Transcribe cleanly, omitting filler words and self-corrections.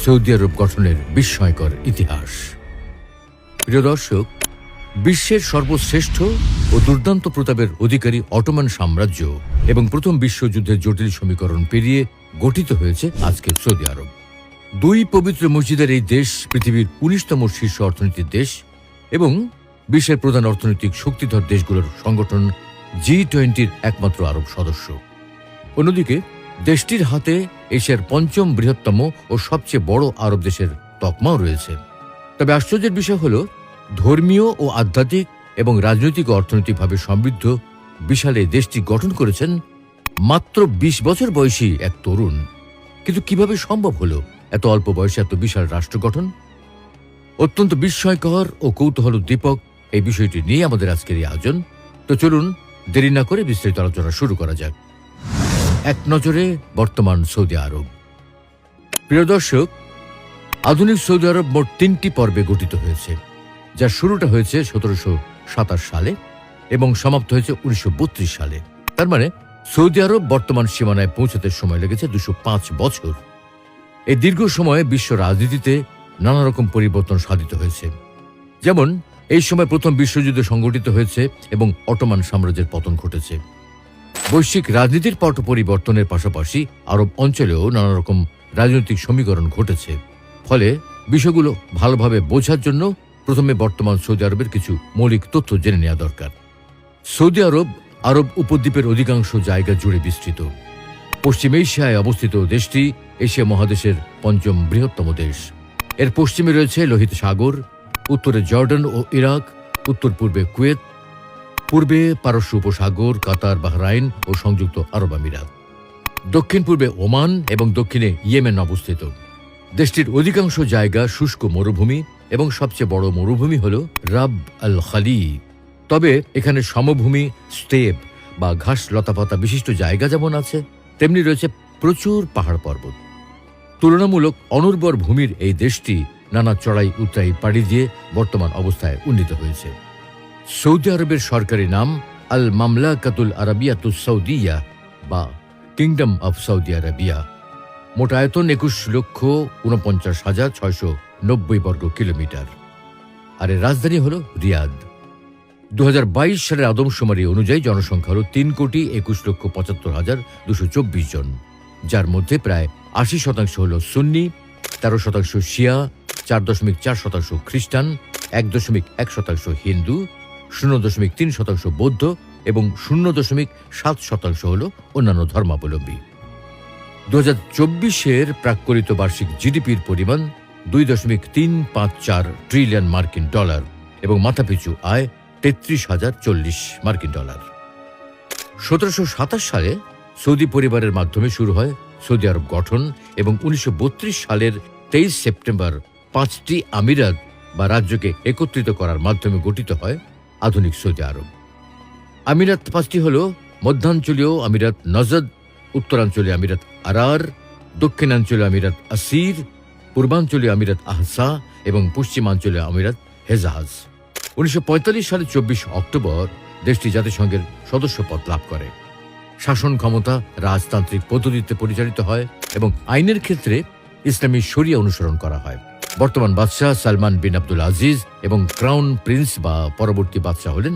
Saudi আরব গঠনের বিস্ময়কর ইতিহাস। প্রিয় দর্শক, বিশ্বের সর্বশ্রেষ্ঠ ও দুর্দান্ত প্রতাপের অধিকারী অটোমান সাম্রাজ্য এবং প্রথম বিশ্বযুদ্ধের জটিল সমীকরণ পেরিয়ে গঠিত হয়েছে আজকের সৌদি আরব। দুই পবিত্র মসজিদের এই দেশ পৃথিবীর ১৯তম শীর্ষ অর্থনীতির দেশ এবং বিশ্বের প্রধান অর্থনৈতিক শক্তিধর দেশগুলোর সংগঠন G20-র একমাত্র আরব সদস্য। অন্যদিকে দেশটির হাতে এশিয়ার পঞ্চম বৃহত্তম ও সবচেয়ে বড় আরব দেশের তকমাও রয়েছে। তবে আশ্চর্যের বিষয় হল, ধর্মীয় ও আধ্যাত্মিক এবং রাজনৈতিক ও অর্থনৈতিকভাবে সমৃদ্ধ বিশাল এই দেশটি গঠন করেছেন মাত্র ২০ বছর বয়সী এক তরুণ। কিন্তু কিভাবে সম্ভব হলো এত অল্প বয়সে এত বিশাল রাষ্ট্র গঠন? অত্যন্ত বিস্ময়কর ও কৌতূহলোদ্দীপক এই বিষয়টি নিয়ে আমাদের আজকের এই আয়োজন। তো চলুন দেরি না করে বিস্তারিত আলোচনা শুরু করা যাক। এক নজরে বর্তমান সৌদি আরব। প্রিয় দর্শক, আধুনিক সৌদি আরব মোট ৩টি পর্বে গঠিত হয়েছে, যার শুরুটা হয়েছে ১৭২৭ সালে এবং সমাপ্ত হয়েছে ১৯৩২ সালে। তার মানে সৌদি আরব বর্তমান সীমানায় পৌঁছাতে সময় লেগেছে ২০৫ বছর। এই দীর্ঘ সময়ে বিশ্ব রাজনীতিতে নানা রকম পরিবর্তন সাধিত হয়েছে। যেমন এই সময় প্রথম বিশ্বযুদ্ধ সংঘটিত হয়েছে এবং অটোমান সাম্রাজ্যের পতন ঘটেছে। বৈশ্বিক রাজনীতির পট পরিবর্তনের পাশাপাশি আরব অঞ্চলেও নানা রকম রাজনৈতিক সমীকরণ ঘটেছে। ফলে বিষয়গুলো ভালোভাবে বোঝার জন্য প্রথমে বর্তমান সৌদি আরবের কিছু মৌলিক তথ্য জেনে নেওয়া দরকার। সৌদি আরব আরব উপদ্বীপের অধিকাংশ জায়গা জুড়ে বিস্তৃত। পশ্চিম এশিয়ায় অবস্থিত দেশটি এশিয়া মহাদেশের পঞ্চম বৃহত্তম দেশ। এর পশ্চিমে রয়েছে লোহিত সাগর, উত্তরে জর্ডান ও ইরাক, উত্তর পূর্বে কুয়েত, পূর্বে পারস্য উপসাগর, কাতার, বাহরাইন ও সংযুক্ত আরব আমিরাত, দক্ষিণ পূর্বে ওমান এবং দক্ষিণে ইয়েমেন অবস্থিত। দেশটির অধিকাংশ জায়গা শুষ্ক মরুভূমি এবং সবচেয়ে বড় মরুভূমি হল রাব আল খালি। তবে এখানে সমভূমি, স্টেপ বা ঘাস লতাপাতা বিশিষ্ট জায়গা যেমন আছে, তেমনি রয়েছে প্রচুর পাহাড় পর্বত। তুলনামূলক অনুর্বর ভূমির এই দেশটি নানা চড়াই উতরাই পাড়ি দিয়ে বর্তমান অবস্থায় উন্নীত হয়েছে। সৌদি আরবের সরকারি নাম আল মামলাকাতুল আরাবিয়াতুস সৌদিয়া বা কিংডম অফ সৌদি আরাবিয়া। মোট আয়তন ২১,৪৯,৬৯০ বর্গ কিলোমিটার। আর এর রাজধানী হল রিয়াদ। ২০২২ সালের আদমশুমারি অনুযায়ী জনসংখ্যা হল ৩,২৭,৭৫,২২৪ জন, যার মধ্যে প্রায় ৮০% হল সুন্নি, ১৩% শিয়া, ৪.৪% খ্রিস্টান, ১.১% হিন্দু, ০.৩% বৌদ্ধ এবং ০.৭% হল অন্যান্য ধর্মাবলম্বী। ২০২৪-এর প্রাক্কলিত বার্ষিক জিডিপির পরিমাণ ২.৩৫৪ ট্রিলিয়ন মার্কিন ডলার এবং মাথাপিছু আয় ৩৩,০৪০ মার্কিন ডলার। ১৭২৭ সালে সৌদি পরিবারের মাধ্যমে শুরু হয় সৌদি আরব গঠন এবং ১৯৩২ সালের ২৩ সেপ্টেম্বর ৫টি আমিরাত বা রাজ্যকে একত্রিত করার মাধ্যমে গঠিত হয় আধুনিক সৌদি আরব। আমিরাত ৫টি হল মধ্যাঞ্চলীয় আমিরাত নজদ, উত্তরাঞ্চলীয় আমিরাত আরার, দক্ষিণাঞ্চলীয় আমিরাত আসির, পূর্বাঞ্চলীয় আমিরাত আহসা এবং পশ্চিমাঞ্চলীয় আমিরাত হেজাজ। ১৯৪৫ সালের ২৪ অক্টোবর দেশটি জাতিসংঘের সদস্যপদ লাভ করে। শাসন ক্ষমতা রাজতান্ত্রিক পদ্ধতিতে পরিচালিত হয় এবং আইনের ক্ষেত্রে ইসলামী শরিয়া অনুসরণ করা হয়। বর্তমান বাদশাহ সালমান বিন আব্দুল আজিজ এবং ক্রাউন প্রিন্স বা পরবর্তী বাদশাহ হলেন